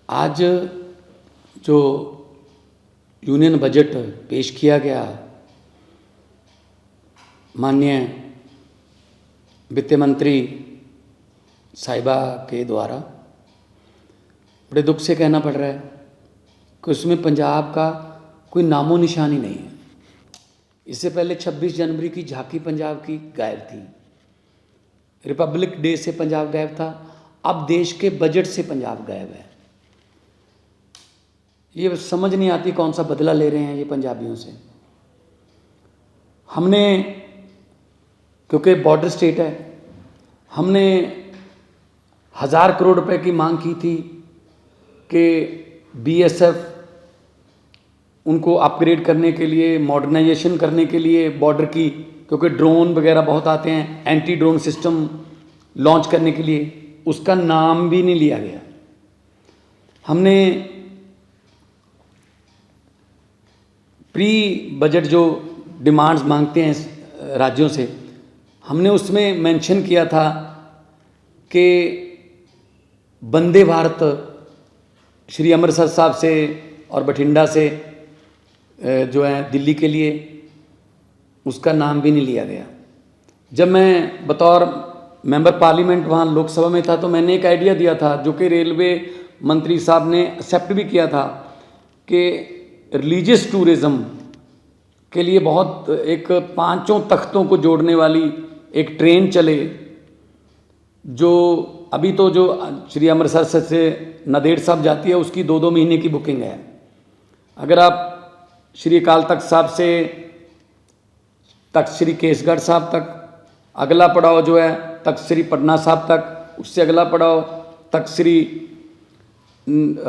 आज जो union budget पेश किया गया माननीय वित्त मंत्री साहिबा के द्वारा, बड़े दुख से कहना पड़ रहा है कि उसमें पंजाब का कोई नामो निशान ही नहीं है। इससे पहले 26 जनवरी की झांकी पंजाब की गायब थी, रिपब्लिक डे से पंजाब गायब था, अब देश के बजट से पंजाब गायब है। ये समझ नहीं आती कौन सा बदला ले रहे हैं ये पंजाबियों से। हमने, क्योंकि बॉर्डर स्टेट है, हमने 1000 करोड़ रुपए की मांग की थी कि बीएसएफ उनको अपग्रेड करने के लिए, मॉडर्नाइजेशन करने के लिए बॉर्डर की, क्योंकि ड्रोन वगैरह बहुत आते हैं, एंटी ड्रोन सिस्टम लॉन्च करने के लिए, उसका नाम भी नहीं लिया गया। हमने प्री बजट जो डिमांड्स मांगते हैं राज्यों से, हमने उसमें मेंशन किया था कि वंदे भारत श्री अमृतसर साहब से और बठिंडा से जो है दिल्ली के लिए, उसका नाम भी नहीं लिया गया। जब मैं बतौर मेंबर पार्लियामेंट वहाँ लोकसभा में था तो मैंने एक आइडिया दिया था जो कि रेलवे मंत्री साहब ने एक्सेप्ट भी किया था कि रिलीजियस टूरिज़्म के लिए बहुत एक 5 तख्तों को जोड़ने वाली एक ट्रेन चले, जो अभी तो जो श्री अमृतसर से नांदेड़ साहब जाती है उसकी 2-2 महीने की बुकिंग है। अगर आप श्री अकाल तख्त साहब से तख्त श्री केसगढ़ साहब तक, अगला पड़ाव जो है तख्त श्री पटना साहब तक, उससे अगला पड़ाव तख्त श्री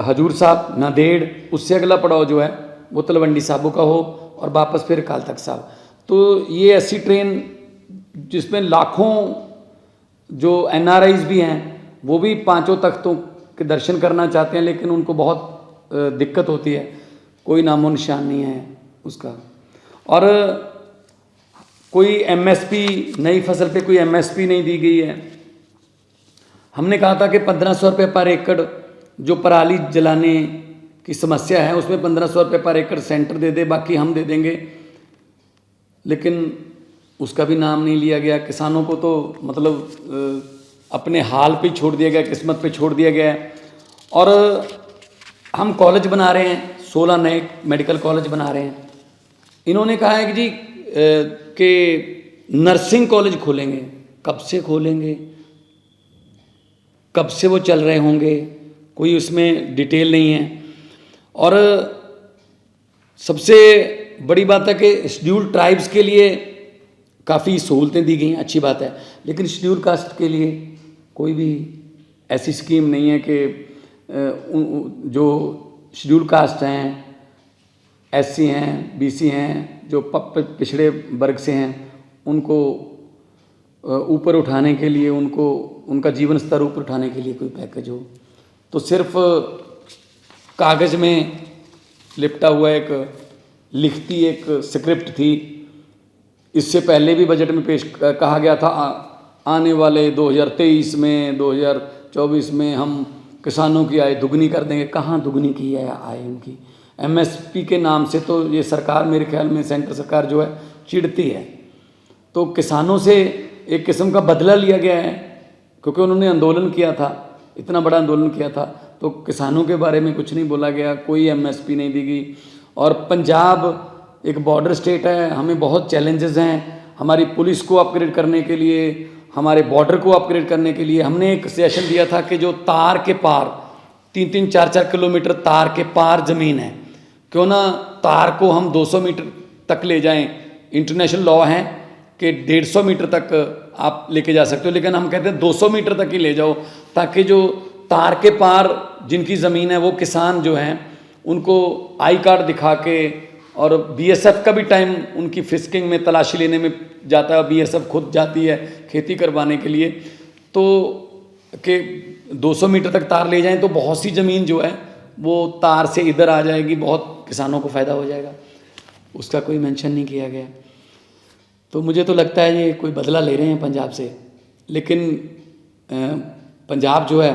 हजूर साहब नांदेड़, उससे अगला पड़ाव जो है वो तलवंडी साबो का हो और वापस फिर अकाल तख्त साहब। तो ये ऐसी ट्रेन जिसमें लाखों जो एनआरआईज भी हैं वो भी 5 तख्तों के दर्शन करना चाहते हैं, लेकिन उनको बहुत दिक्कत होती है, कोई नामो निशान नहीं है उसका। और कोई एमएसपी, नई फसल पे कोई एमएसपी नहीं दी गई है। हमने कहा था कि 1500 रुपये पर एकड़ जो पराली जलाने की समस्या है उसमें 1500 रुपये पर एकड़ सेंटर दे दे, बाकी हम दे देंगे, लेकिन उसका भी नाम नहीं लिया गया। किसानों को तो मतलब अपने हाल पे छोड़ दिया गया, किस्मत पे छोड़ दिया गया है। और हम कॉलेज बना रहे हैं, 16 नए मेडिकल कॉलेज बना रहे हैं। इन्होंने कहा है कि जी कि नर्सिंग कॉलेज खोलेंगे, कब से खोलेंगे, कब से वो चल रहे होंगे, कोई उसमें डिटेल नहीं है। और सबसे बड़ी बात है कि शेड्यूल्ड ट्राइब्स के लिए काफ़ी सहूलतें दी गई हैं, अच्छी बात है, लेकिन शेड्यूल कास्ट के लिए कोई भी ऐसी स्कीम नहीं है कि जो शेड्यूल कास्ट हैं, एससी हैं, बीसी हैं, जो पिछड़े वर्ग से हैं, उनको ऊपर उठाने के लिए, उनको उनका जीवन स्तर ऊपर उठाने के लिए कोई पैकेज हो। तो सिर्फ कागज़ में लिपटा हुआ एक लिखती एक स्क्रिप्ट थी। इससे पहले भी बजट में पेश कहा गया था आने वाले 2023 में, 2024 में हम किसानों की आय दुगनी कर देंगे। कहाँ दुगनी की है आय उनकी? एमएसपी के नाम से तो ये सरकार, मेरे ख्याल में सेंटर सरकार जो है चिढ़ती है। तो किसानों से एक किस्म का बदला लिया गया है, क्योंकि उन्होंने आंदोलन किया था, इतना बड़ा आंदोलन किया था, तो किसानों के बारे में कुछ नहीं बोला गया, कोई एमएसपी नहीं दी गई। और पंजाब एक बॉर्डर स्टेट है, हमें बहुत चैलेंजेस हैं। हमारी पुलिस को अपग्रेड करने के लिए, हमारे बॉर्डर को अपग्रेड करने के लिए हमने एक सजेशन दिया था कि जो तार के पार 3-3, 4-4 किलोमीटर तार के पार ज़मीन है, क्यों ना तार को हम 200 मीटर तक ले जाएं। इंटरनेशनल लॉ है कि 150 मीटर तक आप लेके जा सकते हो, लेकिन हम कहते हैं 200 मीटर तक ही ले जाओ, ताकि जो तार के पार जिनकी ज़मीन है वो किसान जो हैं उनको आई कार्ड दिखा के, और बीएसएफ का भी टाइम उनकी फिस्किंग में, तलाशी लेने में जाता है, बीएसएफ खुद जाती है खेती करवाने के लिए, तो कि 200 मीटर तक तार ले जाएं तो बहुत सी ज़मीन जो है वो तार से इधर आ जाएगी, बहुत किसानों को फ़ायदा हो जाएगा। उसका कोई मेंशन नहीं किया गया। तो मुझे तो लगता है ये कोई बदला ले रहे हैं पंजाब से, लेकिन पंजाब जो है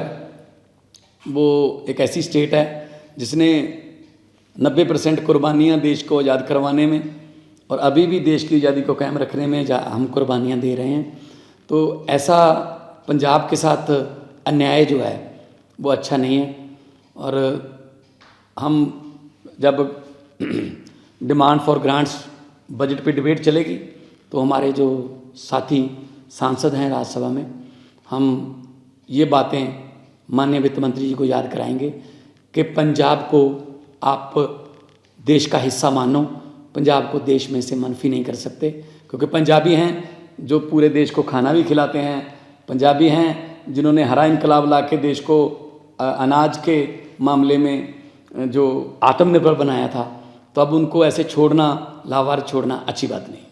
वो एक ऐसी स्टेट है जिसने 90% कुर्बानियाँ देश को आज़ाद करवाने में और अभी भी देश की आज़ादी को कायम रखने में हम कुर्बानियाँ दे रहे हैं। तो ऐसा पंजाब के साथ अन्याय जो है वो अच्छा नहीं है। और हम जब डिमांड फॉर ग्रांट्स बजट पे डिबेट चलेगी तो हमारे जो साथी सांसद हैं राज्यसभा में, हम ये बातें माननीय वित्त मंत्री जी को याद कराएंगे कि पंजाब को आप देश का हिस्सा मानो, पंजाब को देश में से मनफी नहीं कर सकते, क्योंकि पंजाबी हैं जो पूरे देश को खाना भी खिलाते हैं, पंजाबी हैं जिन्होंने हरा इनकलाब ला के देश को अनाज के मामले में जो आत्मनिर्भर बनाया था। तो अब उनको ऐसे छोड़ना, लावार छोड़ना अच्छी बात नहीं।